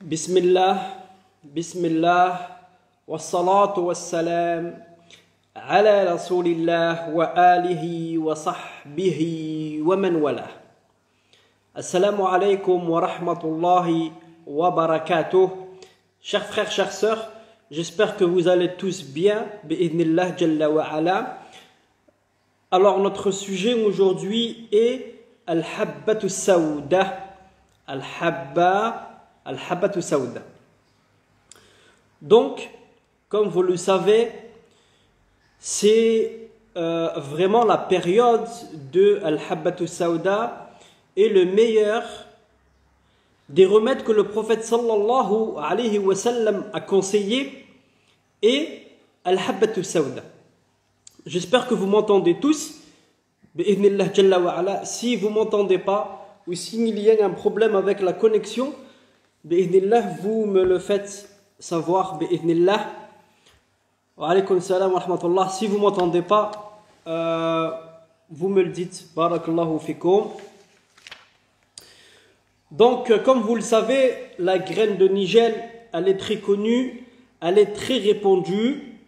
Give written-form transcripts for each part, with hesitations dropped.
بسم الله بسم الله والصلاة والسلام على رسول الله وآله وصحبه ومن والاه. Assalamu alaikum wa rahmatullahi wa barakatuh. Chers frères, chères sœurs, j'espère que vous allez tous bien. Bi'idhnillah jalla wa ala. Alors notre sujet aujourd'hui est Al-Habbatu Sawda. Al-Habbatu Sawda. Donc, comme vous le savez, c'est vraiment la période de Al-Habbatu Sawda et le meilleur des remèdes que le prophète sallallahu alayhi wa sallam a conseillé est Al-Habbatu Sawda. J'espère que vous m'entendez tous. Bi'idhnillah jalla wa ala. Si vous ne m'entendez pas ou s'il y a un problème avec la connexion, bi'idhnillah, vous me le faites savoir. Bi'idhnillah. Wa alaykum salam wa rahmatullah. Si vous ne m'entendez pas, vous me le dites. Barakallahu fikum. Donc, comme vous le savez, la graine de Nigel, elle est très connue, elle est très répandue.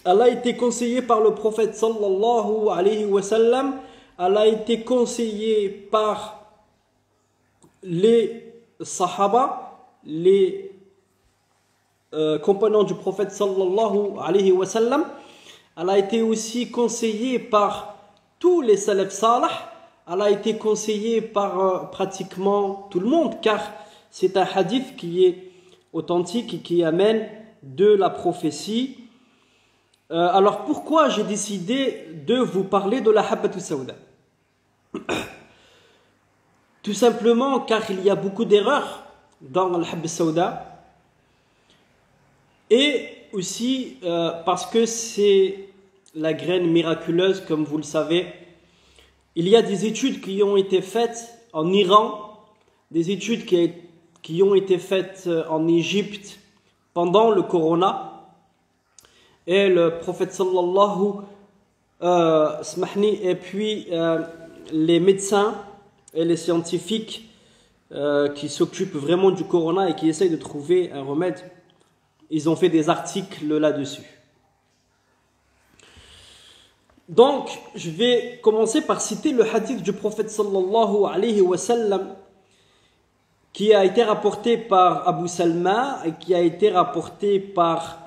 Elle a été conseillée par le prophète sallallahu alayhi wa sallam. Elle a été conseillée par les sahaba, les compagnons du prophète sallallahu alayhi wa sallam. Elle a été aussi conseillée par tous les salaf salih. Elle a été conseillée par pratiquement tout le monde, car c'est un hadith qui est authentique et qui amène de la prophétie. Alors pourquoi j'ai décidé de vous parler de la Habbatu Sawda? Tout simplement car il y a beaucoup d'erreurs dans la Habbatu Sawda, et aussi parce que c'est la graine miraculeuse, comme vous le savez. Il y a des études qui ont été faites en Iran, des études qui ont été faites en Égypte pendant le corona. Et le prophète sallallahu et puis les médecins et les scientifiques qui s'occupent vraiment du corona et qui essayent de trouver un remède, ils ont fait des articles là-dessus. Donc, je vais commencer par citer le hadith du prophète sallallahu alayhi wa sallam qui a été rapporté par Abu Salma et qui a été rapporté par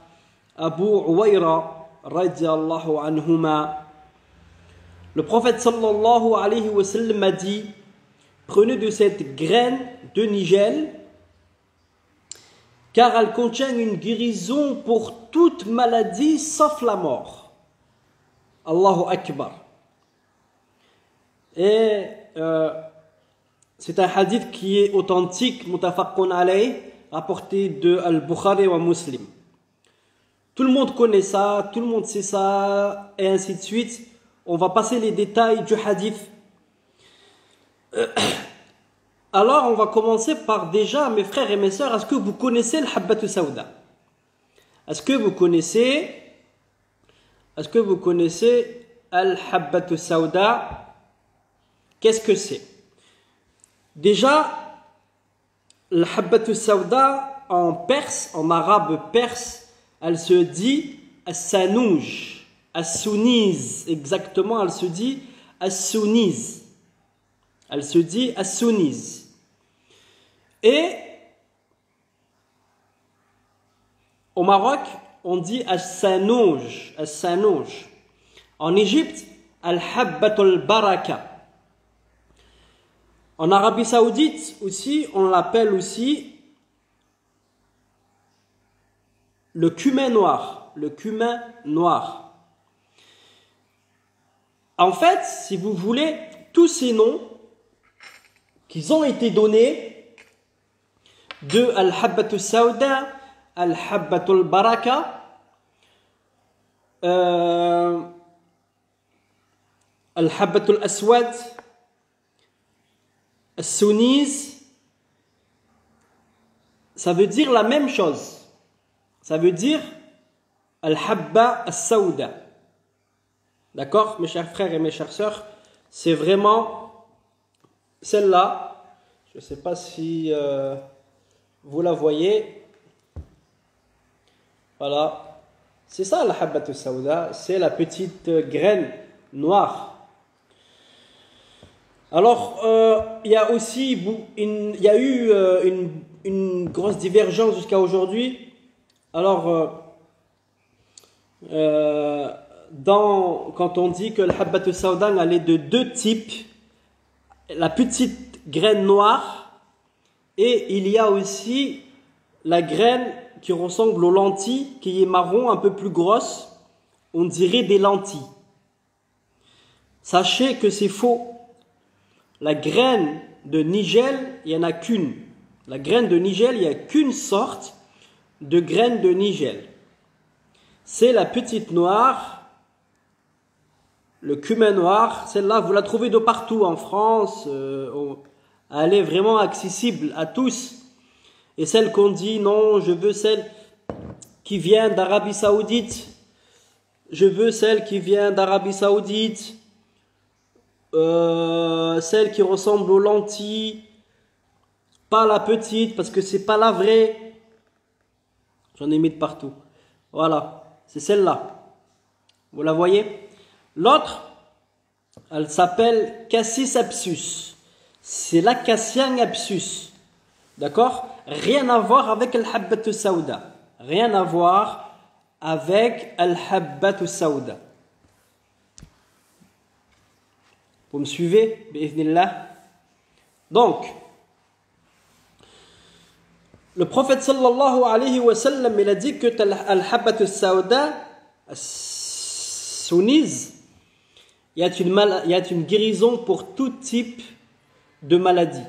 Abu Uwaira radiyallahu anhuma. Le prophète sallallahu alayhi wa sallam a dit: prenez de cette graine de Nigel car elle contient une guérison pour toute maladie sauf la mort. Allahu Akbar. Et c'est un hadith qui est authentique, mutafaqqun alayh, rapporté de Al-Bukhari wa Muslim. Tout le monde connaît ça, tout le monde sait ça, et ainsi de suite. On va passer les détails du hadith. Alors, on va commencer par déjà, mes frères et mes sœurs, est-ce que vous connaissez le Habbatu Sawda? Est-ce que vous connaissez Al-Habbatu Sawda? Qu'est-ce que c'est? Déjà, Al-Habbatu Sawda en perse, en arabe perse, elle se dit As-Sanouj, As-Souniz, exactement, elle se dit As-Souniz. Elle se dit As-Souniz. Et au Maroc, on dit As-Sanouj, As-Sanouj. En Égypte, Al-Habbatul Baraka. En Arabie Saoudite aussi, on l'appelle aussi le cumin noir. Le cumin noir. En fait, si vous voulez, tous ces noms qui ont été donnés de Al-Habbatu Sawda, Al-Habbatul Baraka, Al-Habbatul Aswad, As-Souniz, ça veut dire la même chose. Ça veut dire Al-Habba As-Sawda. D'accord, mes chers frères et mes chères sœurs, c'est vraiment celle-là. Je ne sais pas si Vous la voyez. Voilà. C'est ça la habbat sauda, c'est la petite graine noire. Alors, il y a aussi une grosse divergence jusqu'à aujourd'hui. Alors, quand on dit que la habbat sauda, elle est de deux types, la petite graine noire, et il y a aussi la graine qui ressemble aux lentilles, qui est marron, un peu plus grosse, on dirait des lentilles. Sachez que c'est faux. La graine de nigel, il n'y en a qu'une. La graine de nigel, il n'y a qu'une sorte de graine de nigel. C'est la petite noire, le cumin noir. Celle-là, vous la trouvez de partout en France. Elle est vraiment accessible à tous. Et celle qu'on dit, non, je veux celle qui vient d'Arabie Saoudite. Je veux celle qui vient d'Arabie Saoudite. Celle qui ressemble aux lentilles, pas la petite parce que c'est pas la vraie. J'en ai mis de partout. Voilà, c'est celle-là. Vous la voyez? L'autre, elle s'appelle Cassis abscus. C'est l'acacia abscus. D'accord? Rien à voir avec al-habbat sauda. Rien à voir avec al-habbat sauda. Vous me suivez, bi'idhnillah? Donc, le prophète sallallahu alayhi wa sallam, il a dit que al-habbat sauda, sunniz, il y a une guérison pour tout type de maladie.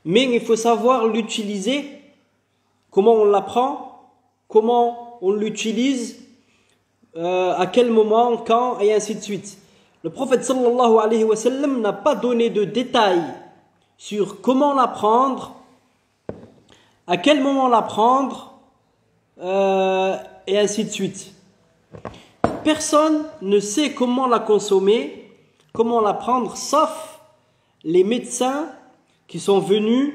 Mais il faut savoir l'utiliser, comment on l'apprend, comment on l'utilise, à quel moment, quand, et ainsi de suite. Le prophète sallallahu alayhi wa sallam n'a pas donné de détails sur comment la prendre, à quel moment la prendre, et ainsi de suite. Personne ne sait comment la consommer, comment la prendre, sauf les médecins qui sont venus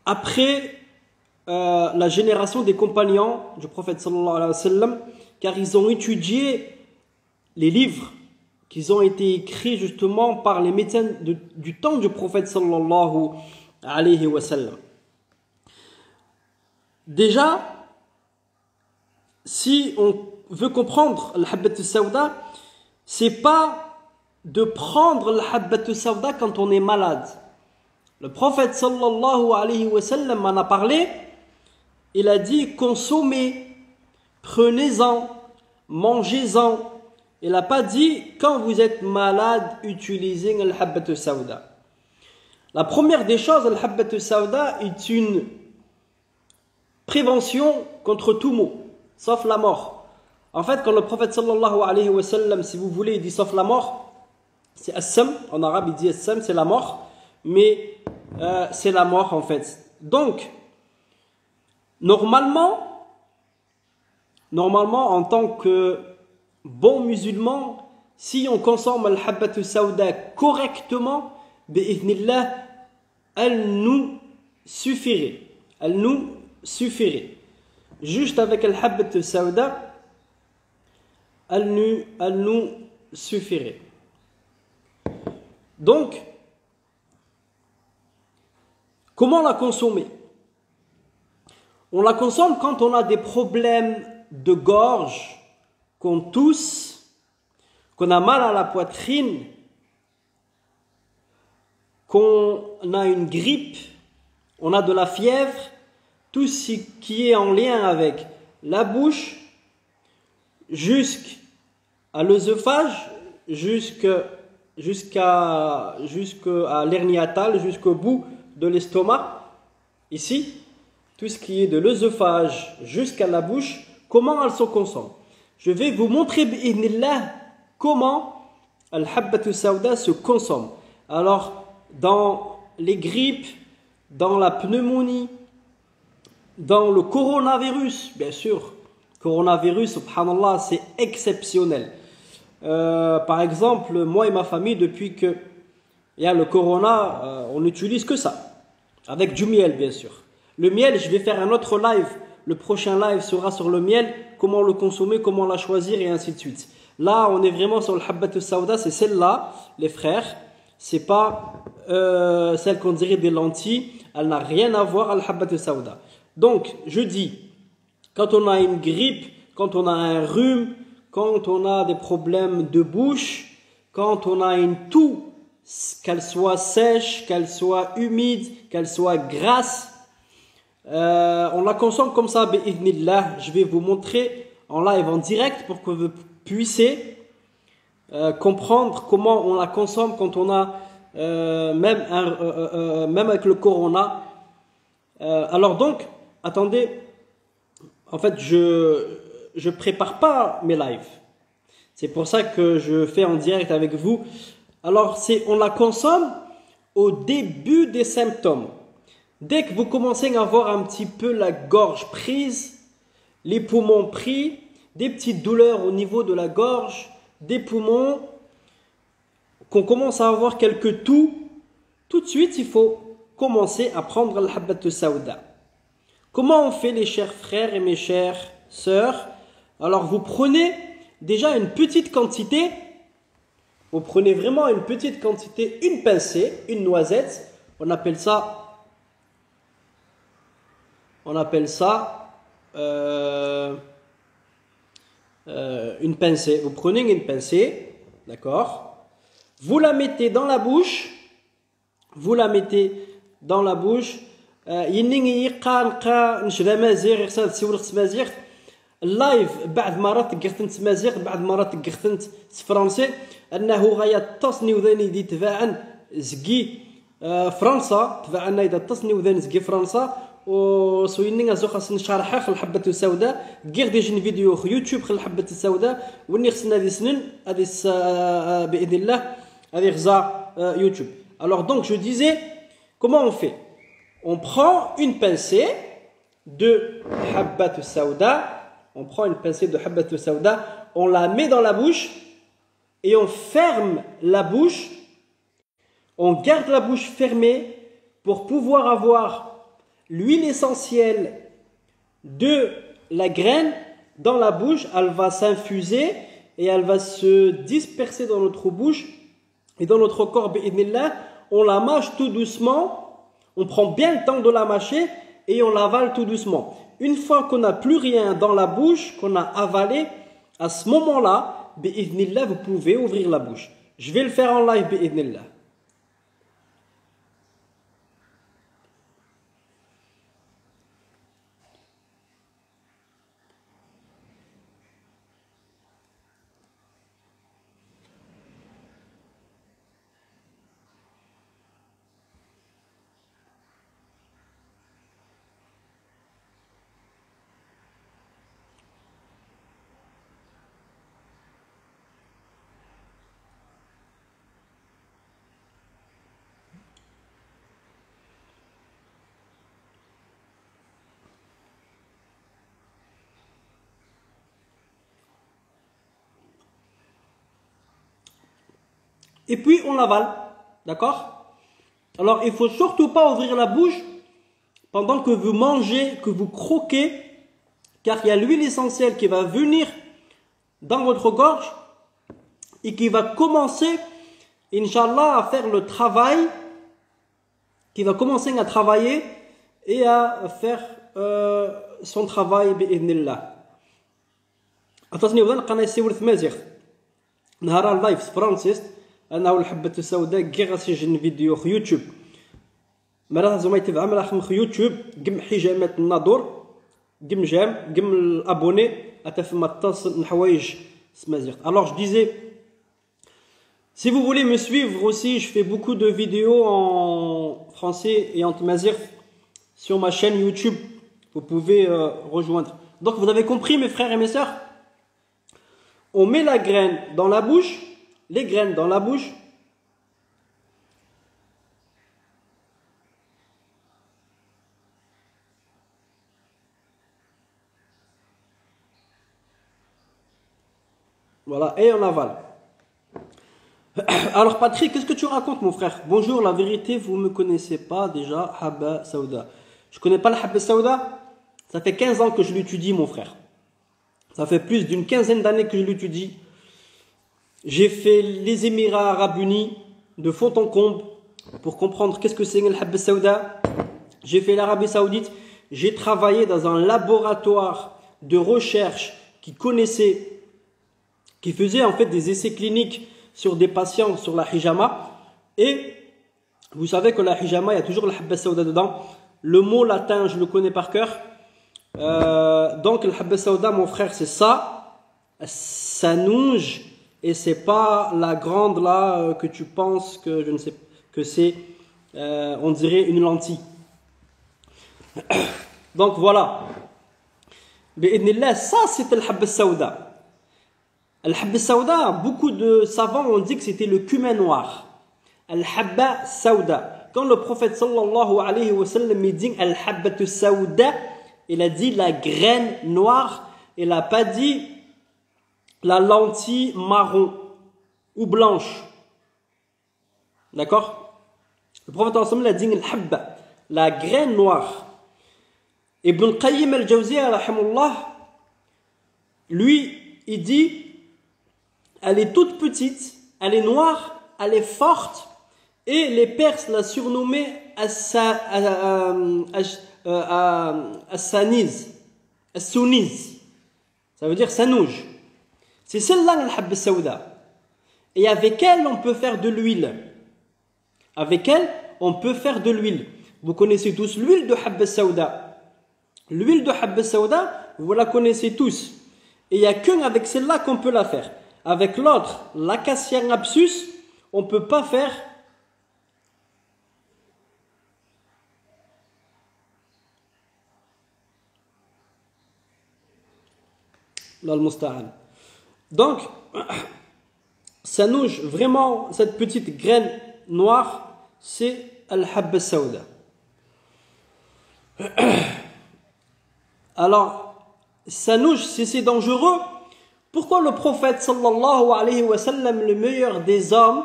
après la génération des compagnons du prophète sallallahu alayhi wa sallam, car ils ont étudié les livres qui ont été écrits justement par les médecins du temps du prophète sallallahu alayhi wa sallam. Déjà, si on veut comprendre al-habbat sauda, c'est pas de prendre al-habbat sauda quand on est malade. Le prophète sallallahu alayhi wa sallam en a parlé, il a dit consommez, prenez-en, mangez-en. Il n'a pas dit, quand vous êtes malade, utilisez al-habbat sauda. La première des choses, al-habbat sauda est une prévention contre tout mot, sauf la mort. En fait, quand le prophète sallallahu alayhi wa sallam, si vous voulez, il dit sauf la mort, c'est as-sam, en arabe il dit as-sam, c'est la mort, mais c'est la mort en fait. Donc, normalement, en tant que bon musulman, si on consomme al-habbat sauda correctement, bi'idhnillah, elle nous suffirait. Elle nous suffirait. Juste avec al-habbat sauda, elle nous suffirait. Donc, comment la consommer? On la consomme quand on a des problèmes de gorge, qu'on tousse, qu'on a mal à la poitrine, qu'on a une grippe, on a de la fièvre, tout ce qui est en lien avec la bouche, jusqu'à l'œsophage, jusqu'à l'hernie hiatale, jusqu'au bout de l'estomac, ici, tout ce qui est de l'œsophage jusqu'à la bouche, comment elle se consomme. Je vais vous montrer bi'idhnillah comment al-habbat sauda se consomme. Alors, dans les grippes, dans la pneumonie, dans le coronavirus, bien sûr, coronavirus, subhanallah, c'est exceptionnel. Par exemple, moi et ma famille, depuis que il y a le corona, on n'utilise que ça. Avec du miel, bien sûr. Le miel, je vais faire un autre live. Le prochain live sera sur le miel, comment le consommer, comment la choisir et ainsi de suite. Là, on est vraiment sur le habbat al-sawda, c'est celle-là, les frères. C'est pas celle qu'on dirait des lentilles. Elle n'a rien à voir avec le habbat al-sawda. Donc, je dis, quand on a une grippe, quand on a un rhume, quand on a des problèmes de bouche, quand on a une toux, qu'elle soit sèche, qu'elle soit humide, qu'elle soit grasse, on la consomme comme ça, bi'idhnillah. Je vais vous montrer en live, en direct, pour que vous puissiez comprendre comment on la consomme quand on a, même avec le corona. Alors donc, attendez, en fait, je prépare pas mes lives. C'est pour ça que je fais en direct avec vous. Alors, on la consomme au début des symptômes. Dès que vous commencez à avoir un petit peu la gorge prise, les poumons pris, des petites douleurs au niveau de la gorge, des poumons, qu'on commence à avoir quelques toux, tout de suite, il faut commencer à prendre le habbat al-sawda. Comment on fait, les chers frères et mes chères sœurs? Alors, vous prenez déjà une petite quantité. Vous prenez vraiment une petite quantité, une pincée, une noisette. On appelle ça une pincée. Vous prenez une pincée, d'accord? Vous la mettez dans la bouche. Vous la mettez dans la bouche. اللايف بعض مرات قرثنت مازيغ بعض مرات قرثنت فرنسي انه غيتصني وذاني دي تباعا زكي فرنسا تباعنا اذا تصني وذاني زكي فرنسا وسويني غازو خاصني نشرحها خل الحبه السوداء غير ديجن فيديو خ يوتيوب خل الحبه السوداء وني خصنا هذه سنن هذه باذن الله هذه غزا يوتيوب. Alors donc je disais comment on fait? On prend une pincée de habbat al-sawda. On prend une pincée de habbat al-sawda, on la met dans la bouche et on ferme la bouche. On garde la bouche fermée pour pouvoir avoir l'huile essentielle de la graine dans la bouche. Elle va s'infuser et elle va se disperser dans notre bouche et dans notre corps. Bi'idhnillah, on la mâche tout doucement. On prend bien le temps de la mâcher et on l'avale tout doucement. Une fois qu'on n'a plus rien dans la bouche, qu'on a avalé, à ce moment-là, bi'idhnillah, vous pouvez ouvrir la bouche. Je vais le faire en live, bi'idhnillah. Et puis on l'avale, d'accord? Alors il ne faut surtout pas ouvrir la bouche pendant que vous mangez, que vous croquez, car il y a l'huile essentielle qui va venir dans votre gorge et qui va commencer, Inch'Allah, à faire le travail, qui va commencer à travailler et à faire son travail, bi'idhnillah. أتصني وذن قناة سيور ثمازيغ نهار اللايف فرانسيس أنا والحبة السوداء كي غاسيجن فيديو خ يوتيوب مرات زوما يتبع ملا خم خ يوتيوب قم حجامات النادور قم جام قم الابوني أتفهم التصل الحوايج سمازيغ. Alors je disais, si vous voulez me suivre aussi, je fais beaucoup de vidéos en français et en tamazight sur ma chaîne YouTube. Vous pouvez rejoindre. Donc vous avez compris mes frères et mes sœurs? On met la graine dans la bouche, les graines dans la bouche. Voilà, et on avale. Alors Patrick, qu'est-ce que tu racontes mon frère? Bonjour, la vérité, vous ne me connaissez pas déjà, Habba Sauda. Je connais pas le Habba Sauda. Ça fait 15 ans que je l'étudie mon frère. Ça fait plus d'une quinzaine d'années que je l'étudie. J'ai fait les Émirats Arabes Unis de fond en comble pour comprendre qu'est-ce que c'est le Habba Sauda. J'ai fait l'Arabie Saoudite. J'ai travaillé dans un laboratoire de recherche qui faisait en fait des essais cliniques sur des patients sur la hijama. Et vous savez que la hijama, il y a toujours le Habba Sauda dedans. Le mot latin, je le connais par cœur. Donc le Habba Sauda, mon frère, c'est ça. Ça nouge. Et c'est pas la grande là que tu penses que je ne sais que c'est, on dirait une lentille. Donc voilà. Bi'idnillah, ça c'était le Habba Sauda. Le Habba Sauda, beaucoup de savants ont dit que c'était le cumin noir. Al-Habba Sauda. Quand le prophète sallallahu alayhi wa sallam dit Al-Habbatu Sauda, il a dit la graine noire. Il n'a pas dit la lentille marron ou blanche. D'accord? Le prophète sallallahu alayhi wa sallam a dit Al-Habba, la graine noire. Ibn al-Qayyim al-Jawziyya, rahimahullah, lui, il dit elle est toute petite, elle est noire, elle est forte, et les Perses la surnommaient As-Saniz. As-Suniz. Ça veut dire Sanouj. C'est celle-là, le Habba Sauda. Et avec elle, on peut faire de l'huile. Avec elle, on peut faire de l'huile. Vous connaissez tous l'huile de Habba Sauda. L'huile de Habba Sauda, vous la connaissez tous. Et il n'y a qu'avec celle-là qu'on peut la faire. Avec l'autre, l'acacia rhapsus, on ne peut pas faire l'al-musta'an. Donc, ça nouge vraiment, cette petite graine noire, c'est al-Habba Sauda. Alors, ça nouge, si c'est dangereux, pourquoi le prophète sallallahu alayhi wa sallam, le meilleur des hommes,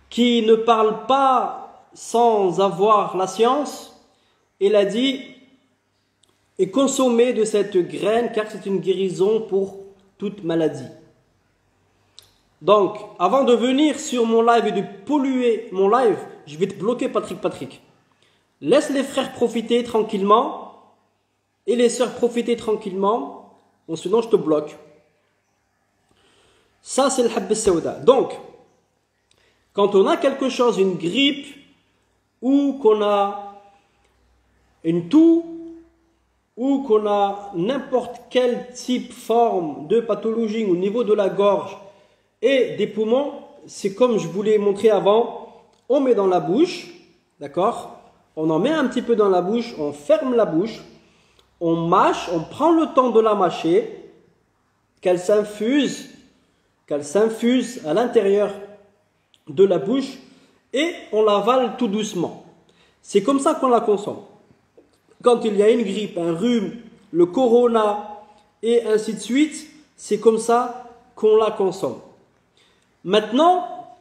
qui ne parle pas sans avoir la science, il a dit et consommer de cette graine car c'est une guérison pour toute maladie. Donc, avant de venir sur mon live et de polluer mon live, je vais te bloquer Patrick. Laisse les frères profiter tranquillement et les sœurs profiter tranquillement. Bon, sinon je te bloque. Ça c'est le Habba Sauda. Donc, quand on a quelque chose, une grippe, ou qu'on a une toux, ou qu'on a n'importe quel type, forme de pathologie au niveau de la gorge et des poumons, c'est comme je vous l'ai montré avant, on met dans la bouche, d'accord? On en met un petit peu dans la bouche, on ferme la bouche, on mâche, on prend le temps de la mâcher, qu'elle s'infuse à l'intérieur de la bouche et on l'avale tout doucement. C'est comme ça qu'on la consomme. Quand il y a une grippe, un rhume, le corona et ainsi de suite, c'est comme ça qu'on la consomme. Maintenant,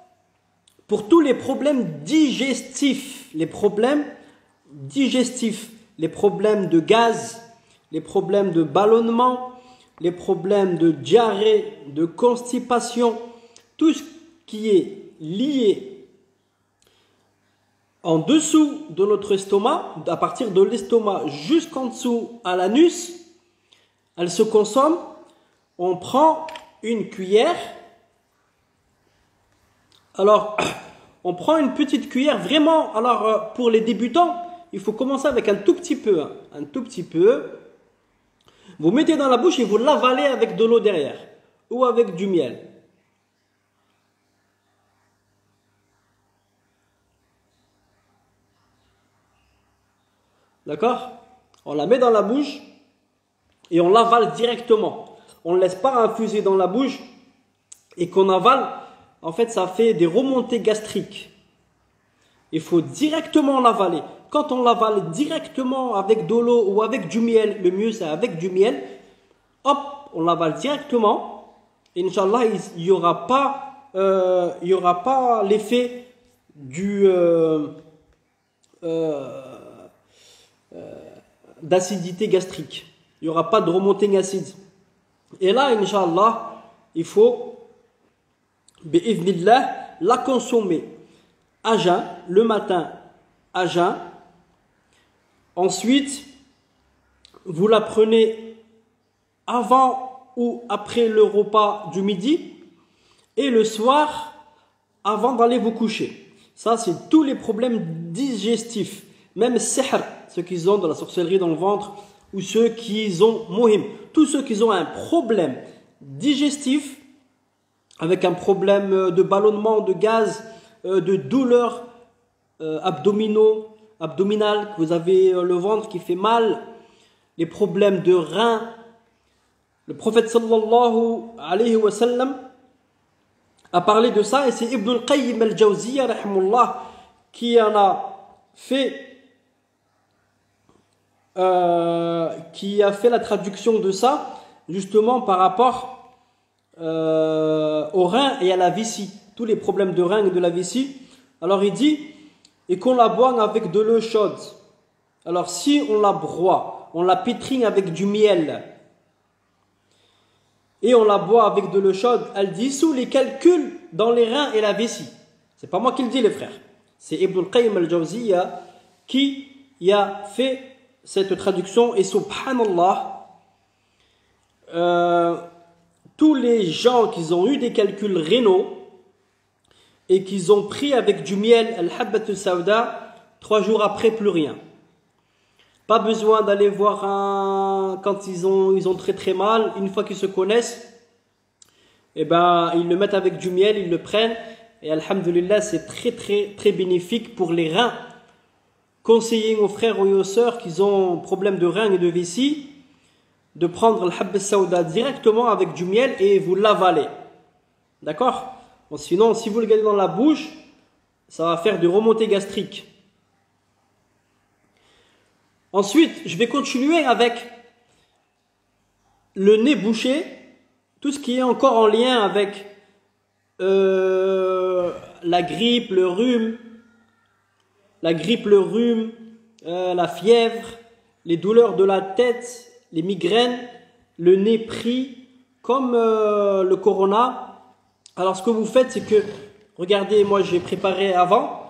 pour tous les problèmes digestifs, les problèmes de gaz, les problèmes de ballonnement, les problèmes de diarrhée, de constipation, tout ce qui est lié en dessous de notre estomac, à partir de l'estomac jusqu'en dessous à l'anus, elle se consomme. On prend une cuillère. Alors, on prend une petite cuillère, vraiment, alors pour les débutants, il faut commencer avec un tout petit peu, un tout petit peu. Vous mettez dans la bouche et vous l'avalez avec de l'eau derrière, ou avec du miel. D'accord? On la met dans la bouche et on l'avale directement. On ne laisse pas infuser dans la bouche et qu'on avale. En fait, ça fait des remontées gastriques. Il faut directement l'avaler. Quand on l'avale directement avec de l'eau ou avec du miel, le mieux c'est avec du miel, hop, on l'avale directement. Inch'Allah, il n'y aura pas il n'y aura pas l'effet d'acidité gastrique. Il n'y aura pas de remontée acide. Et là, Inch'Allah, il faut, bi'idhnillah, la consommer à jeun, le matin à jeun. Ensuite, vous la prenez avant ou après le repas du midi et le soir avant d'aller vous coucher. Ça, c'est tous les problèmes digestifs, même sihr, ceux qui ont de la sorcellerie dans le ventre, ou ceux qui ont mohim, tous ceux qui ont un problème digestif, avec un problème de ballonnement, de gaz, de douleurs abdominales, que vous avez le ventre qui fait mal, les problèmes de reins. Le prophète sallallahu alayhi wa sallam a parlé de ça, et c'est Ibn al-Qayyim al-Jawziyya rahimahullah qui en a fait la traduction de ça, justement par rapport aux reins et à la vessie, tous les problèmes de reins et de la vessie. Alors il dit, et qu'on la boit avec de l'eau chaude. Alors si on la broie, on la pétrine avec du miel, et on la boit avec de l'eau chaude, elle dissout les calculs dans les reins et la vessie. C'est pas moi qui le dis, les frères. C'est Ibn al-Qayyim al-Jawziyya qui y a fait cette traduction. Et subhanallah, tous les gens qui ont eu des calculs rénaux et qui ont pris avec du miel al-habbat sauda, 3 jours après, plus rien. Pas besoin d'aller voir quand ils ont très très mal. Une fois qu'ils se connaissent, eh ben, ils le mettent avec du miel, ils le prennent. Et alhamdulillah, c'est très très très bénéfique pour les reins. Conseillez aux frères et aux sœurs qui ont problème de reins et de vessie de prendre l'habba sauda directement avec du miel et vous l'avalez. D'accord? Bon, sinon, si vous le gardez dans la bouche, ça va faire des remontées gastriques. Ensuite, je vais continuer avec le nez bouché, tout ce qui est encore en lien avec la grippe, le rhume, la fièvre, les douleurs de la tête, les migraines, le nez pris, comme le corona. Alors, ce que vous faites, c'est que, regardez, moi j'ai préparé avant.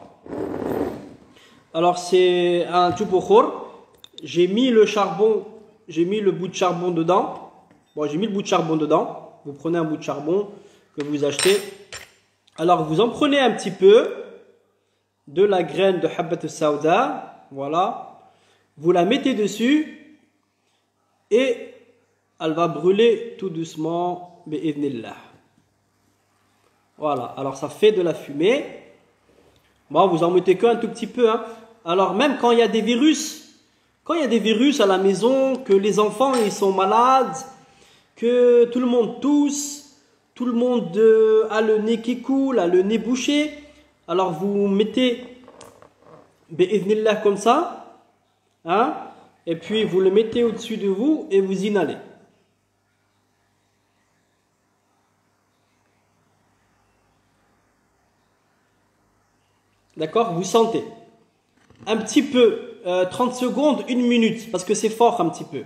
Alors, c'est un tubukhur. J'ai mis le charbon, j'ai mis le bout de charbon dedans. Bon, j'ai mis le bout de charbon dedans. Vous prenez un bout de charbon que vous achetez. Alors, vous en prenez un petit peu de la graine de habbat sauda. Voilà. Vous la mettez dessus et elle va brûler tout doucement. Bi'idhnillah. Voilà. Alors, ça fait de la fumée. Bon, vous en mettez qu'un tout petit peu. Hein. Alors, même quand il y a des virus, à la maison, que les enfants ils sont malades, que tout le monde tousse, tout le monde a le nez qui coule, a le nez bouché, alors vous mettez bi'idhnillah comme ça, hein, et puis vous le mettez au-dessus de vous et vous inhalez. D'accord? Vous sentez un petit peu, 30 secondes, 1 minute, parce que c'est fort un petit peu.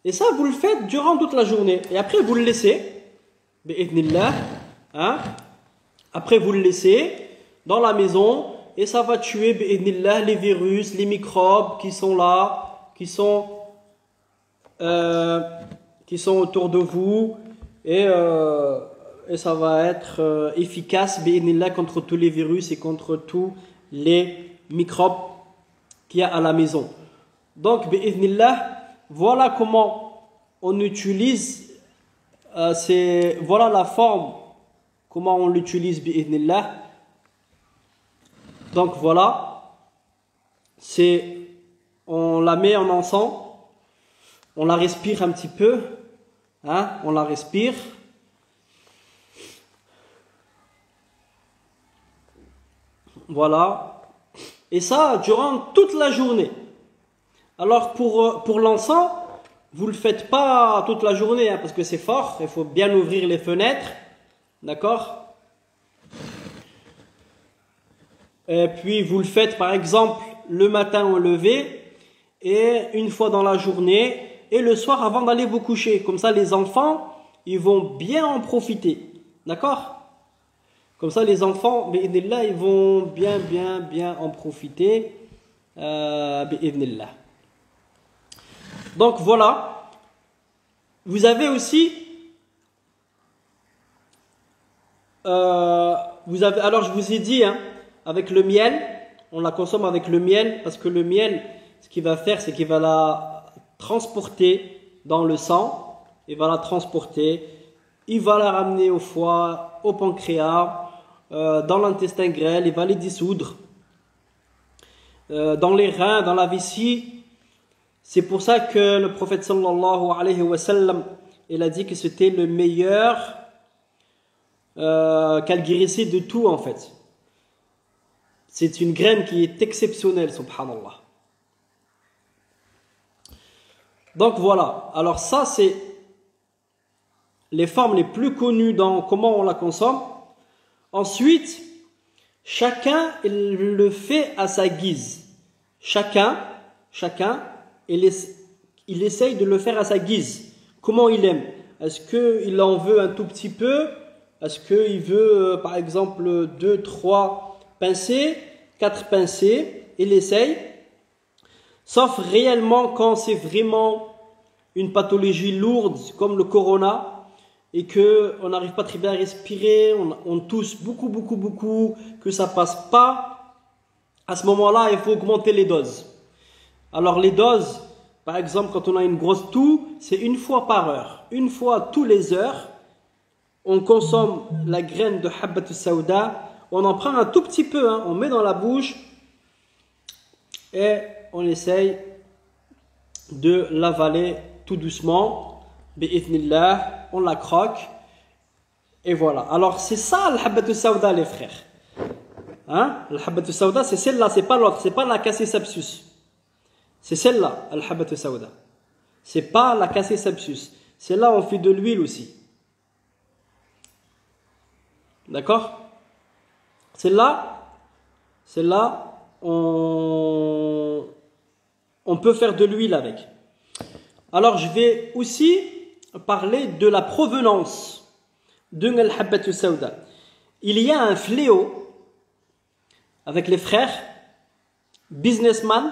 Et ça, vous le faites durant toute la journée. Et après, vous le laissez, bi'idhnillah, hein? Après, vous le laissez dans la maison, et ça va tuer, bi'idhnillah, les virus, les microbes qui sont là, qui sont autour de vous, et ça va être efficace, bi'idhnillah, contre tous les virus et contre tous les microbes qu'il y a à la maison. Donc, bi'idhnillah, voilà comment on utilise, voilà la forme, comment on l'utilise, bi'idhnillah. Donc voilà, on la met en encens, on la respire un petit peu, hein, on la respire. Voilà. Et ça, durant toute la journée. Alors, pour l'encens, vous ne le faites pas toute la journée, hein, parce que c'est fort. Il faut bien ouvrir les fenêtres. D'accord? Et puis vous le faites par exemple le matin au lever et une fois dans la journée et le soir avant d'aller vous coucher. Comme ça les enfants, ils vont bien en profiter. D'accord? Comme ça les enfants, bi'idhnillah, ils vont bien en profiter. Bi'idhnillah. Donc voilà. Vous avez aussi alors je vous ai dit, hein, avec le miel, on la consomme avec le miel, parce que le miel, ce qu'il va faire, c'est qu'il va la transporter dans le sang, il va la transporter, il va la ramener au foie, au pancréas, dans l'intestin grêle, il va les dissoudre, dans les reins, dans la vessie. C'est pour ça que le prophète sallallahu alayhi wa sallam, il a dit que c'était le meilleur, qu'elle guérissait de tout en fait. C'est une graine qui est exceptionnelle, subhanallah. Donc voilà, alors ça c'est les formes les plus connues dans comment on la consomme. Ensuite, chacun il le fait à sa guise. Chacun il essaye de le faire à sa guise. Comment il aime? Est-ce qu'il en veut un tout petit peu? Est-ce qu'il veut, par exemple, 2, 3 pincées, 4 pincées? Il essaye. Sauf réellement quand c'est vraiment une pathologie lourde, comme le corona, et qu'on n'arrive pas très bien à respirer, on tousse beaucoup, que ça passe pas. À ce moment-là, il faut augmenter les doses. Alors les doses, par exemple, quand on a une grosse toux, c'est 1 fois par heure. 1 fois tous les heures. On consomme la graine de Habbatus Sauda, on en prend un tout petit peu, hein, on met dans la bouche et on essaye de l'avaler tout doucement, bi'ithnillah, on la croque et voilà. Alors c'est ça le Habbatus Sauda les frères. Hein? Le Habbatus Sauda c'est celle-là, c'est pas l'autre, c'est pas la Cassis Sapsus. C'est celle-là, le Habbatus Sauda. C'est pas la Cassis Sapsus. Celle-là on fait de l'huile aussi. D'accord? Celle-là, on peut faire de l'huile avec. Alors, je vais aussi parler de la provenance de l'Habbatus Sauda. Il y a un fléau avec les frères businessmen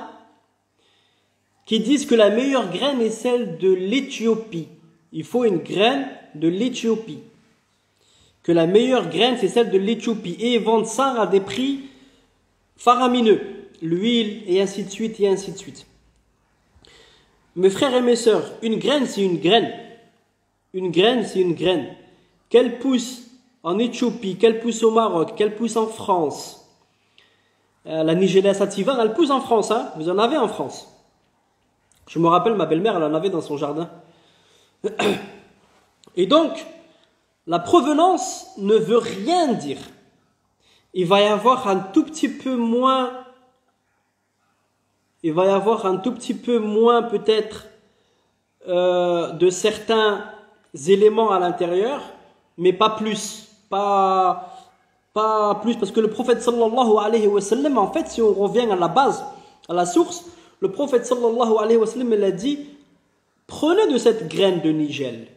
qui disent que la meilleure graine est celle de l'Éthiopie. Il faut une graine de l'Éthiopie. Que la meilleure graine, c'est celle de l'Éthiopie. Et ils vendent ça à des prix faramineux. L'huile, et ainsi de suite, et ainsi de suite. Mes frères et mes sœurs, une graine, c'est une graine. Une graine, c'est une graine. Qu'elle pousse en Éthiopie, qu'elle pousse au Maroc, qu'elle pousse en France. La Nigella sativa, elle pousse en France. Hein. Vous en avez en France. Je me rappelle, ma belle-mère, elle en avait dans son jardin. Et donc, la provenance ne veut rien dire. Il va y avoir un tout petit peu moins, peut-être de certains éléments à l'intérieur, mais pas plus. Pas plus, parce que le prophète sallallahu alayhi wa sallam, en fait, si on revient à la base, à la source, le prophète sallallahu alayhi wa sallam, il a dit, prenez de cette graine de nigel.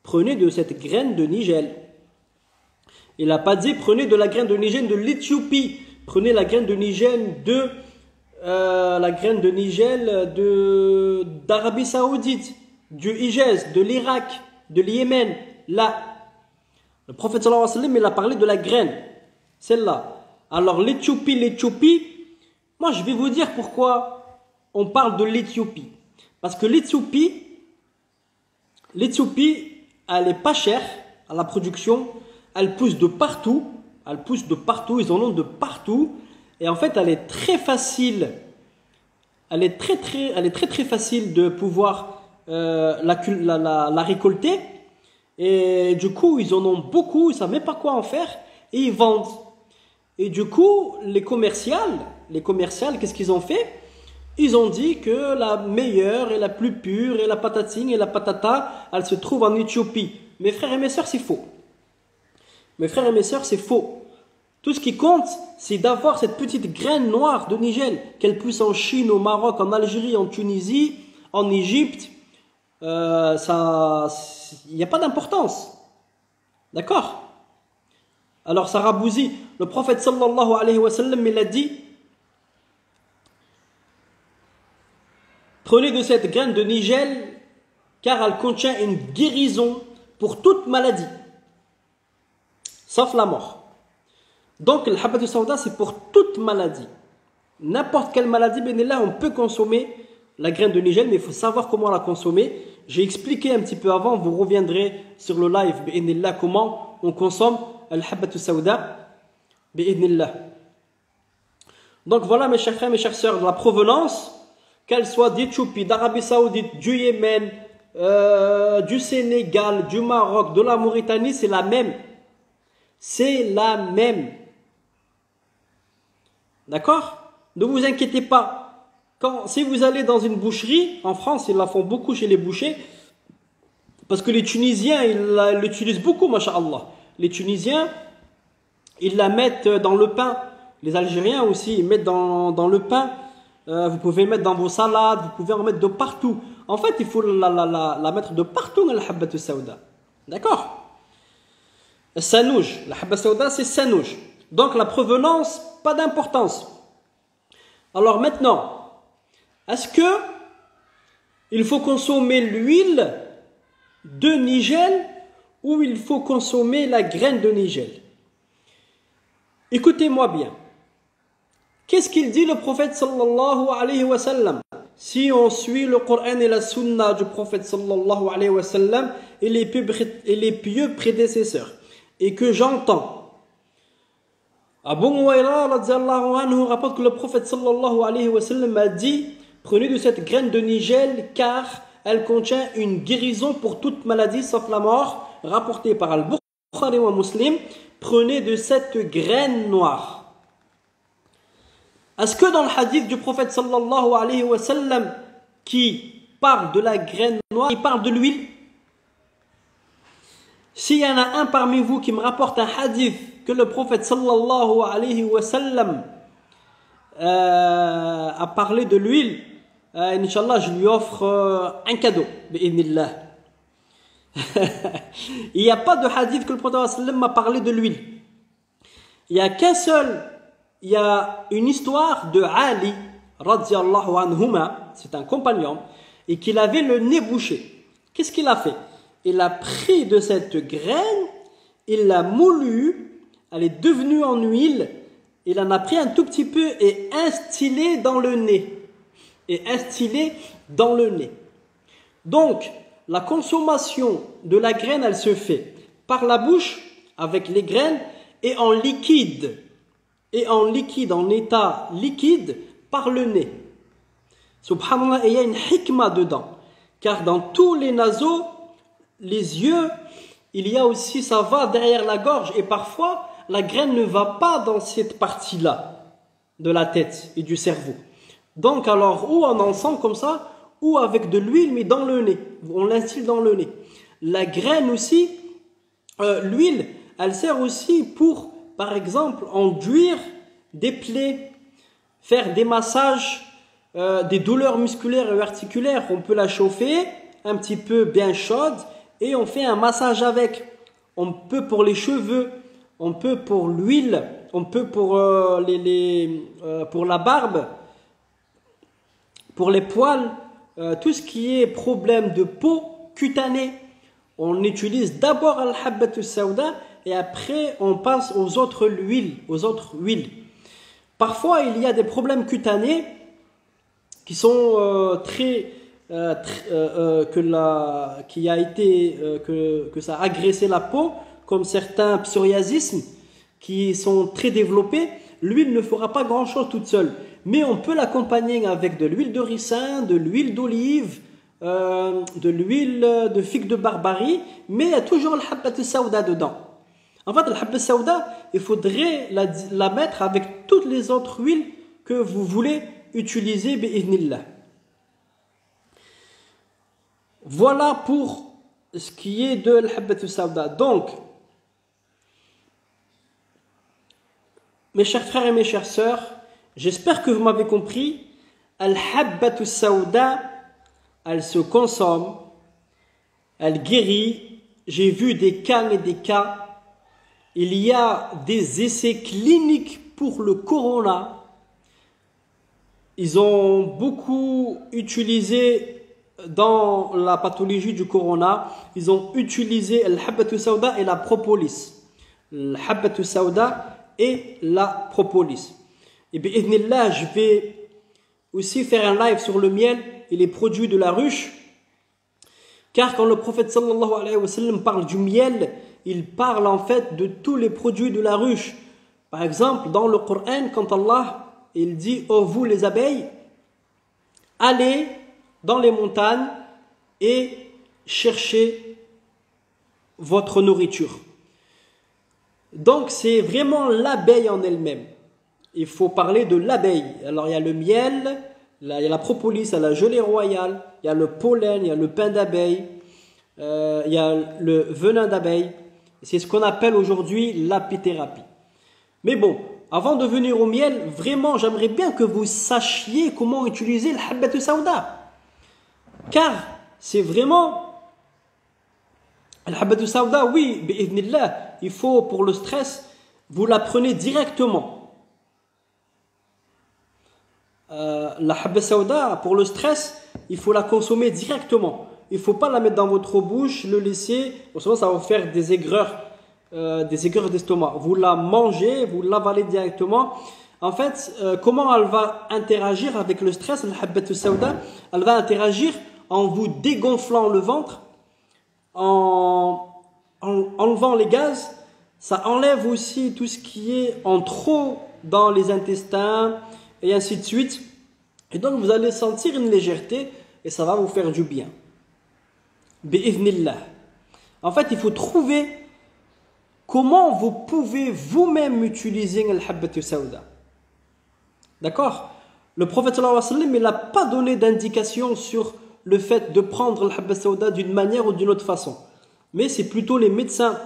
Prenez de cette graine de nigel. Il n'a pas dit prenez de la graine de nigel de l'Éthiopie. Prenez la graine de nigel d'Arabie Saoudite, du Hijaz, de l'Irak, de l'Yémen. Là, le prophète sallallahu alayhi wa sallam, il a parlé de la graine. Celle-là. Alors l'Éthiopie, moi je vais vous dire pourquoi on parle de l'Éthiopie. Parce que l'Éthiopie, elle est pas chère à la production, elle pousse de partout, ils en ont de partout, et en fait elle est très facile, elle est très facile de pouvoir la récolter, et du coup ils en ont beaucoup, ils savent même pas quoi en faire, et ils vendent. Et du coup les commerciales, qu'est-ce qu'ils ont fait? Ils ont dit que la meilleure et la plus pure et la patatine et la patata, elle se trouve en Éthiopie. Mes frères et mes sœurs, c'est faux. Mes frères et mes sœurs, c'est faux. Tout ce qui compte, c'est d'avoir cette petite graine noire de nigel, qu'elle pousse en Chine, au Maroc, en Algérie, en Tunisie, en Égypte. Il n'y a pas d'importance. D'accord? Alors, Sarah Bouzi, le prophète sallallahu alayhi wa sallam, il a dit, prenez de cette graine de nigel, car elle contient une guérison pour toute maladie, sauf la mort. Donc, le habbat sauda, c'est pour toute maladie. N'importe quelle maladie, là, on peut consommer la graine de nigel, mais il faut savoir comment la consommer. J'ai expliqué un petit peu avant, vous reviendrez sur le live, là, comment on consomme le habbat sauda, donc voilà, mes chers frères, mes chères sœurs, de la provenance, qu'elle soit d'Éthiopie, d'Arabie Saoudite, du Yémen, du Sénégal, du Maroc, de la Mauritanie, c'est la même. C'est la même. D'accord? Ne vous inquiétez pas. Si vous allez dans une boucherie, en France, ils la font beaucoup chez les bouchers, parce que les Tunisiens, ils l'utilisent beaucoup, masha'Allah. Les Tunisiens, ils la mettent dans le pain. Les Algériens aussi, ils mettent dans le pain. Vous pouvez le mettre dans vos salades, vous pouvez en mettre de partout. En fait, il faut la mettre de partout dans la habbat sauda. D'accord? Sanouj, la habba sauda, c'est sanouj. Donc la provenance, pas d'importance. Alors maintenant, est-ce que il faut consommer l'huile de nigel ou il faut consommer la graine de nigel? Écoutez-moi bien. Qu'est-ce qu'il dit le prophète sallallahu alayhi wa sallam? Si on suit le Coran et la Sunna du prophète sallallahu alayhi wa sallam et les pieux prédécesseurs, et que j'entends Abu Huraira radhiyallahu anhu rapporte que le prophète sallallahu alayhi wa sallam a dit, prenez de cette graine de nigel car elle contient une guérison pour toute maladie sauf la mort, rapporté par Al-Bukhari wa Muslim. Prenez de cette graine noire. Est-ce que dans le hadith du prophète sallallahu alayhi wa sallam qui parle de la graine noire, il parle de l'huile? S'il y en a un parmi vous qui me rapporte un hadith que le prophète sallallahu alayhi wa sallam a parlé de l'huile, Inch'Allah, je lui offre un cadeau. Bi'idhnillah. Il n'y a pas de hadith que le prophète sallallahu alayhi wa sallam m'a parlé de l'huile. Il n'y a qu'un seul. Il y a une histoire de Ali, radhiyallahu anhuma, c'est un compagnon, et qu'il avait le nez bouché. Qu'est-ce qu'il a fait? Il a pris de cette graine, il l'a moulue, elle est devenue en huile, il en a pris un tout petit peu et instillé dans le nez. Donc, la consommation de la graine, elle se fait par la bouche, avec les graines, et en liquide, en état liquide, par le nez. Subhanallah, et il y a une hikmah dedans, car dans tous les naseaux, les yeux, il y a aussi, ça va derrière la gorge, et parfois la graine ne va pas dans cette partie-là de la tête et du cerveau. Donc alors, ou en encens comme ça, ou avec de l'huile, mais dans le nez, on l'instille dans le nez. La graine aussi, l'huile, elle sert aussi pour, par exemple, enduire des plaies, faire des massages, des douleurs musculaires et articulaires. On peut la chauffer un petit peu bien chaude, et on fait un massage avec. On peut pour les cheveux, on peut pour l'huile, on peut pour, pour la barbe, pour les poils, tout ce qui est problème de peau cutanée. On utilise d'abord al-habbat sauda et après on passe aux autres huiles. Parfois il y a des problèmes cutanés qui sont que ça a agressé la peau, comme certains psoriasismes qui sont très développés. L'huile ne fera pas grand chose toute seule, mais on peut l'accompagner avec de l'huile de ricin, de l'huile d'olive, de l'huile de figue de Barbarie, mais il y a toujours le habbat sauda dedans. En fait, le habbat sauda, il faudrait la mettre avec toutes les autres huiles que vous voulez utiliser bi'idhnillah. Voilà pour ce qui est de l'habbat sauda. Donc, mes chers frères et mes chères sœurs, j'espère que vous m'avez compris. Al-Habbatu Sauda, elle se consomme, elle guérit. J'ai vu des cas et des cas. Il y a des essais cliniques pour le corona. Ils ont beaucoup utilisé dans la pathologie du corona, ils ont utilisé Al-Habbatu Sauda et la propolis. Al-Habbatu Sauda et la propolis. Et bien, idnillah, je vais aussi faire un live sur le miel et les produits de la ruche. Car quand le prophète sallallahu alayhi wa sallam parle du miel, il parle en fait de tous les produits de la ruche. Par exemple, dans le Coran, quand Allah il dit « Oh vous les abeilles, allez dans les montagnes et cherchez votre nourriture. » Donc c'est vraiment l'abeille en elle-même. Il faut parler de l'abeille. Alors il y a le miel, il y a la propolis, il y a la gelée royale, il y a le pollen, il y a le pain d'abeille, il y a le venin d'abeille. C'est ce qu'on appelle aujourd'hui l'apithérapie. Mais bon, avant de venir au miel, vraiment j'aimerais bien que vous sachiez comment utiliser le Habbatu Sauda. Car c'est vraiment le Habbatu Sauda, oui, bi'idhnillah, il faut pour le stress, vous la prenez directement. La Habba Sauda, pour le stress, il faut la consommer directement. Il ne faut pas la mettre dans votre bouche, le laisser, sinon ça va vous faire des aigreurs d'estomac. Vous la mangez, vous l'avalez directement. En fait, comment elle va interagir avec le stress, la Habbatu Sauda? Elle va interagir en vous dégonflant le ventre, en enlevant les gaz. Ça enlève aussi tout ce qui est en trop dans les intestins, et ainsi de suite. Et donc vous allez sentir une légèreté et ça va vous faire du bien. Bi'idhnillah. En fait, il faut trouver comment vous pouvez vous-même utiliser le Habbatu Sauda. D'accord? Le prophète sallallahu alayhi wa sallam, il n'a pas donné d'indication sur le fait de prendre le Habbatu Sauda d'une manière ou d'une autre façon. Mais c'est plutôt les médecins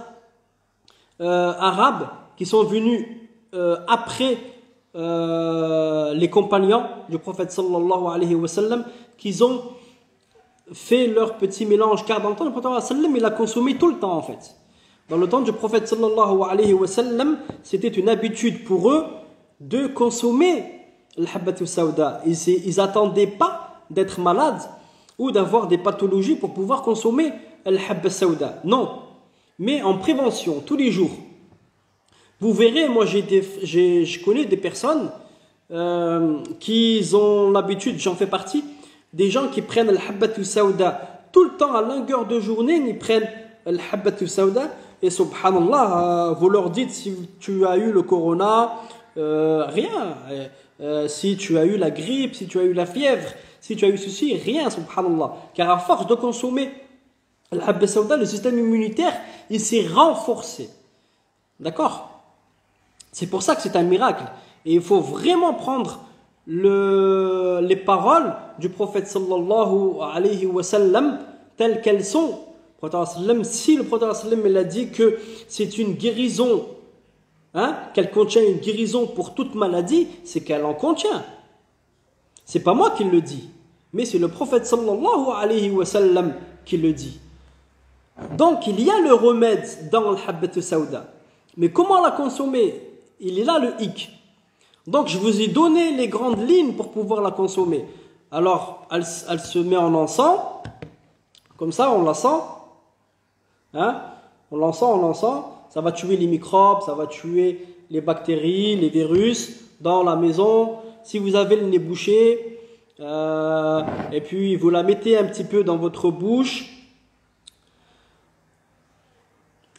arabes qui sont venus après les compagnons du prophète sallallahu alayhi wa sallam, qu'ils ont fait leur petit mélange, car dans le temps du prophète sallallahu alayhi wa sallam, il a consommé tout le temps en fait. Dans le temps du prophète sallallahu alayhi wa sallam, c'était une habitude pour eux de consommer le Habbatu Sauda. Ils n'attendaient pas d'être malades ou d'avoir des pathologies pour pouvoir consommer le Habbatu Sauda. Non, mais en prévention, tous les jours. Vous verrez, moi je connais des personnes qui ont l'habitude, j'en fais partie, des gens qui prennent le Habbatu Sauda tout le temps à longueur de journée, ils prennent le Habbatu Sauda et subhanallah, vous leur dites si tu as eu le corona, rien. Si tu as eu la grippe, si tu as eu la fièvre, si tu as eu ceci, rien, subhanallah. Car à force de consommer le Habbatu Sauda, le système immunitaire, il s'est renforcé. D'accord? C'est pour ça que c'est un miracle. Et il faut vraiment prendre les paroles du prophète sallallahu alayhi wa sallam telles qu'elles sont. Si le prophète sallam il a dit que c'est une guérison, qu'elle contient une guérison pour toute maladie, c'est qu'elle en contient. C'est pas moi qui le dis, mais c'est le prophète sallallahu alayhi wa sallam qui le dit. Donc il y a le remède dans le Habbatu Sauda. Mais comment la consommer? Il est là le hic. Donc je vous ai donné les grandes lignes pour pouvoir la consommer. Alors elle se met en encens. Comme ça on la sent. On l'encens. Ça va tuer les microbes, ça va tuer les bactéries, les virus dans la maison. Si vous avez le nez bouché, et puis vous la mettez un petit peu dans votre bouche.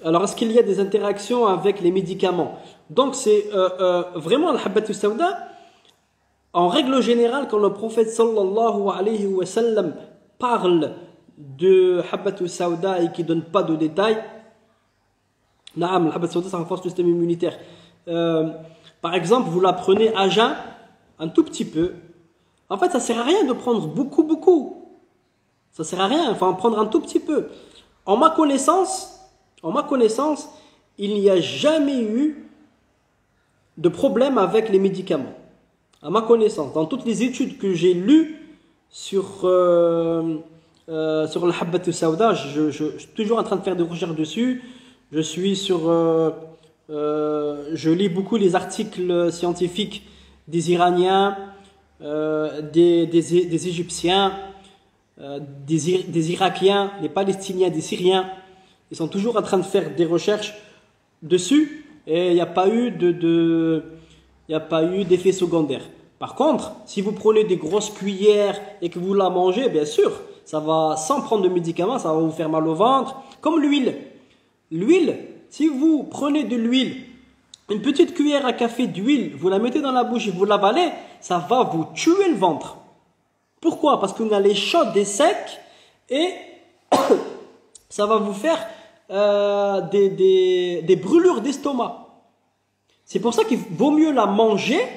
Alors, est-ce qu'il y a des interactions avec les médicaments? Donc, c'est vraiment le Habbatu Sauda. En règle générale, quand le prophète sallallahu alayhi wa sallam parle de Habbatu Sauda et qui ne donne pas de détails, le Habbatu Sauda, ça renforce le système immunitaire. Par exemple, vous la prenez à jeun, un tout petit peu. En fait, ça ne sert à rien de prendre beaucoup. Ça ne sert à rien, il faut en prendre un tout petit peu. En ma connaissance, il n'y a jamais eu de problème avec les médicaments. À ma connaissance, dans toutes les études que j'ai lues sur le Habbat Sauda, je suis toujours en train de faire des recherches dessus. Je suis je lis beaucoup les articles scientifiques des Iraniens, des Égyptiens, des Irakiens, des Palestiniens, des Syriens. Ils sont toujours en train de faire des recherches dessus et il n'y a pas eu d'effet secondaire. Par contre, si vous prenez des grosses cuillères et que vous la mangez, bien sûr, ça va, sans prendre de médicaments, ça va vous faire mal au ventre. Comme l'huile. L'huile, si vous prenez de l'huile, une petite cuillère à café d'huile, vous la mettez dans la bouche et vous l'avalez, ça va vous tuer le ventre. Pourquoi? Parce qu'on a les chaudes et secs et ça va vous faire des brûlures d'estomac. C'est pour ça qu'il vaut mieux la manger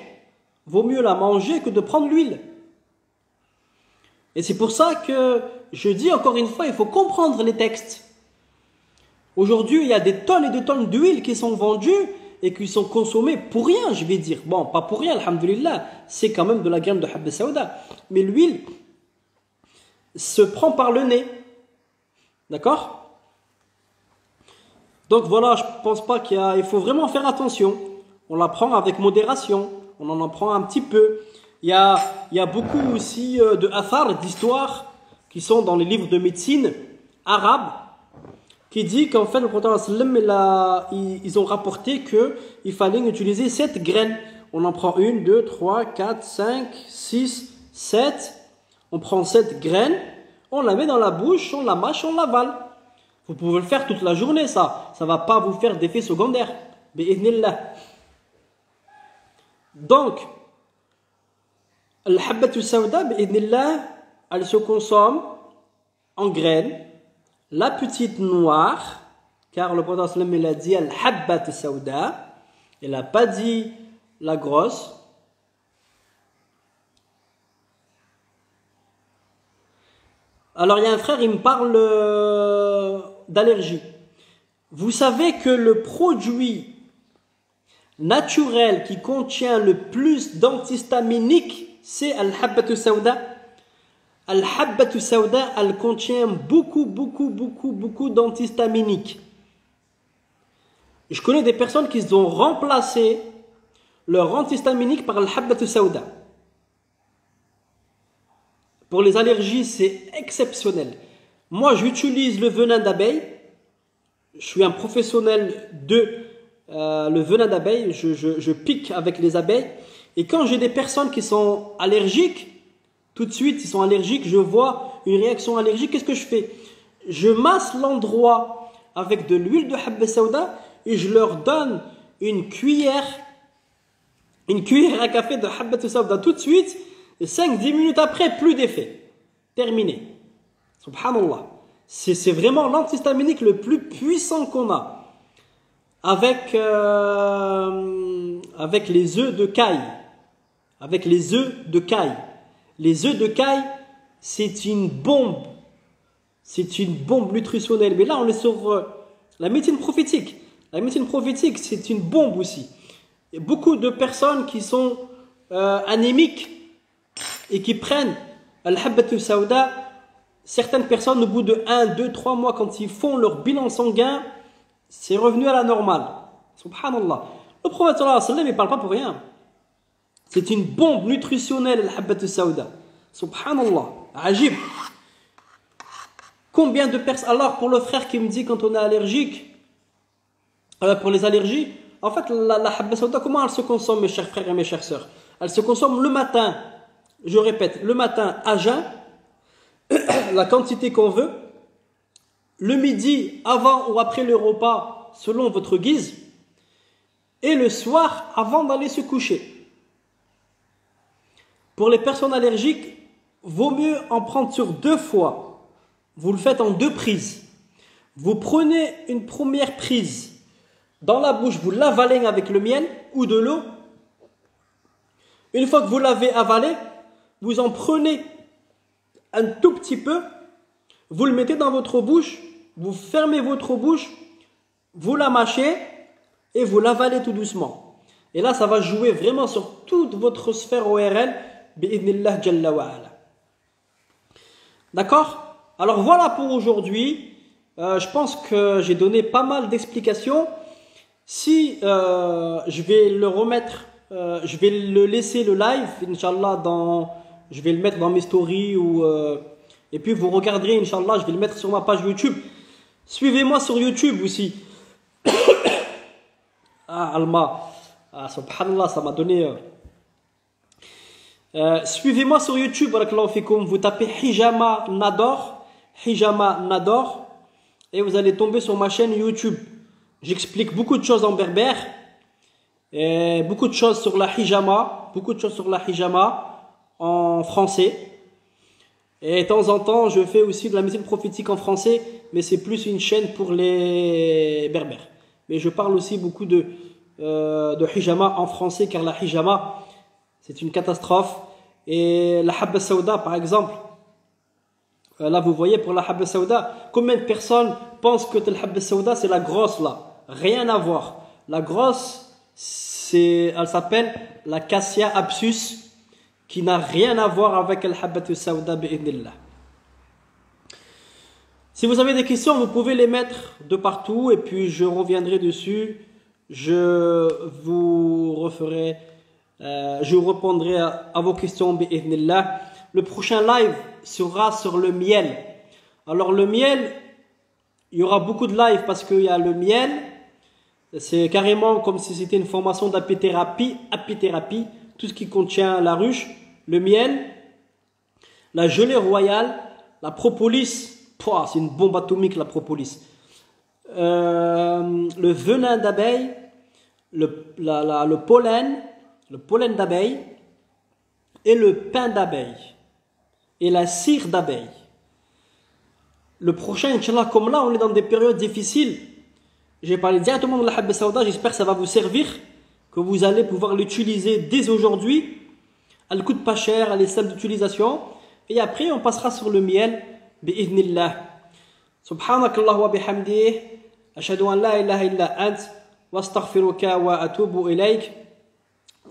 que de prendre l'huile. Et c'est pour ça que je dis encore une fois, il faut comprendre les textes. Aujourd'hui, il y a des tonnes et des tonnes d'huile qui sont vendues et qui sont consommées pour rien, je vais dire. Bon, pas pour rien, alhamdoulilah, c'est quand même de la graine de Habba Sauda. Mais l'huile se prend par le nez. D'accord? Donc voilà, je pense pas il faut vraiment faire attention. On la prend avec modération. On en prend un petit peu. Il y a beaucoup aussi de athar, d'histoires qui sont dans les livres de médecine arabes qui dit qu'en fait le prophète ils ont rapporté qu'il fallait utiliser 7 graines. On en prend 1, 2, 3, 4, 5, 6, 7. On prend 7 graines, on la met dans la bouche, on la mâche, on l'avale. Vous pouvez le faire toute la journée, ça. Ça ne va pas vous faire d'effet secondaire. Bi'idhnillah. Donc, Al-Habbat Sauda, bi'idhnillah, elle se consomme en graines. La petite noire, car le prophète il a dit Al-Habbat Sauda, il n'a pas dit la grosse. Alors il y a un frère, il me parle d'allergie. Vous savez que le produit naturel qui contient le plus d'antihistaminiques, c'est Al-Habbat Sauda. Al-Habbat Sauda, elle contient beaucoup d'antihistaminiques. Je connais des personnes qui ont remplacé leur antihistaminique par Al-Habbat Sauda. Pour les allergies, c'est exceptionnel. Moi, j'utilise le venin d'abeille. Je suis un professionnel de le venin d'abeille. Je pique avec les abeilles. Et quand j'ai des personnes qui sont allergiques, tout de suite, ils sont allergiques, je vois une réaction allergique, qu'est-ce que je fais? Je masse l'endroit avec de l'huile de Habba Sauda et je leur donne une cuillère à café de Habba Sauda tout de suite. Et 5-10 minutes après, plus d'effet. Terminé. Subhanallah. C'est vraiment l'antihistaminique le plus puissant qu'on a. Avec les œufs de caille. Avec les œufs de caille. Les œufs de caille, c'est une bombe. C'est une bombe nutritionnelle. Mais là, on est sur la médecine prophétique. La médecine prophétique, c'est une bombe aussi. Il y a beaucoup de personnes qui sont anémiques et qui prennent Al-Habbat Sauda. Certaines personnes, au bout de 1, 2, 3 mois, quand ils font leur bilan sanguin, c'est revenu à la normale. Subhanallah. Le prophète sallallahu alayhi wa sallam, il ne parle pas pour rien. C'est une bombe nutritionnelle, Al-Habbat Sauda. Subhanallah. Ajib. Combien de personnes... Alors, pour le frère qui me dit quand on est allergique, pour les allergies, en fait, la Habbat Sauda, comment elle se consomme, mes chers frères et mes chères sœurs? Elle se consomme le matin. Je répète, le matin à jeun, la quantité qu'on veut. Le midi, avant ou après le repas, selon votre guise. Et le soir, avant d'aller se coucher. Pour les personnes allergiques, vaut mieux en prendre sur 2 fois. Vous le faites en 2 prises. Vous prenez une première prise dans la bouche, vous l'avalez avec le miel ou de l'eau. Une fois que vous l'avez avalé, vous en prenez un tout petit peu, vous le mettez dans votre bouche, vous fermez votre bouche, vous la mâchez et vous l'avalez tout doucement. Et là, ça va jouer vraiment sur toute votre sphère ORL, bi'idhnillah jalla wa ala. D'accord? Alors voilà pour aujourd'hui. Je pense que j'ai donné pas mal d'explications. Si je vais le remettre, je vais le laisser le live, Inch'Allah, je vais le mettre dans mes stories et puis vous regarderez, Inch'Allah, je vais le mettre sur ma page YouTube. Suivez-moi sur YouTube aussi. Ah, Alma, subhanallah, ça m'a donné. Suivez-moi sur YouTube, barakallahu fikoum. Vous tapez Hijama Nador, et vous allez tomber sur ma chaîne YouTube. J'explique beaucoup de choses en berbère, et beaucoup de choses sur la hijama, en français. Et de temps en temps, je fais aussi de la musique prophétique en français, mais c'est plus une chaîne pour les berbères. Mais je parle aussi beaucoup de hijama en français, car la hijama, c'est une catastrophe. Et la habba sauda, par exemple, là vous voyez pour la habba sauda, combien de personnes pensent que la habba sauda c'est la grosse là? Rien à voir. La grosse, elle s'appelle la cassia abscus, qui n'a rien à voir avec la habba sauda bi'idhnillah. Si vous avez des questions, vous pouvez les mettre de partout et puis je reviendrai dessus. Je vous répondrai à vos questions bi'idhnillah. Le prochain live sera sur le miel. Alors le miel, il y aura beaucoup de live parce qu'il y a le miel. C'est carrément comme si c'était une formation d'apithérapie, tout ce qui contient la ruche, le miel, la gelée royale, la propolis. C'est une bombe atomique la propolis. Le venin d'abeille, le pollen d'abeille et le pain d'abeille et la cire d'abeille. Le prochain, Inch'Allah, comme là on est dans des périodes difficiles, j'ai parlé directement de la habba sauda, j'espère que ça va vous servir, que vous allez pouvoir l'utiliser dès aujourd'hui. Elle coûte pas cher, elle est simple d'utilisation. Et après on passera sur le miel, bi'idhnillah. Subhanakallah wa bihamdih, ashhadu an la ilaha illa ant, wa astaghfiruka wa atubu ilayk,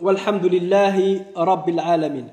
walhamdulillahi rabbil alamin.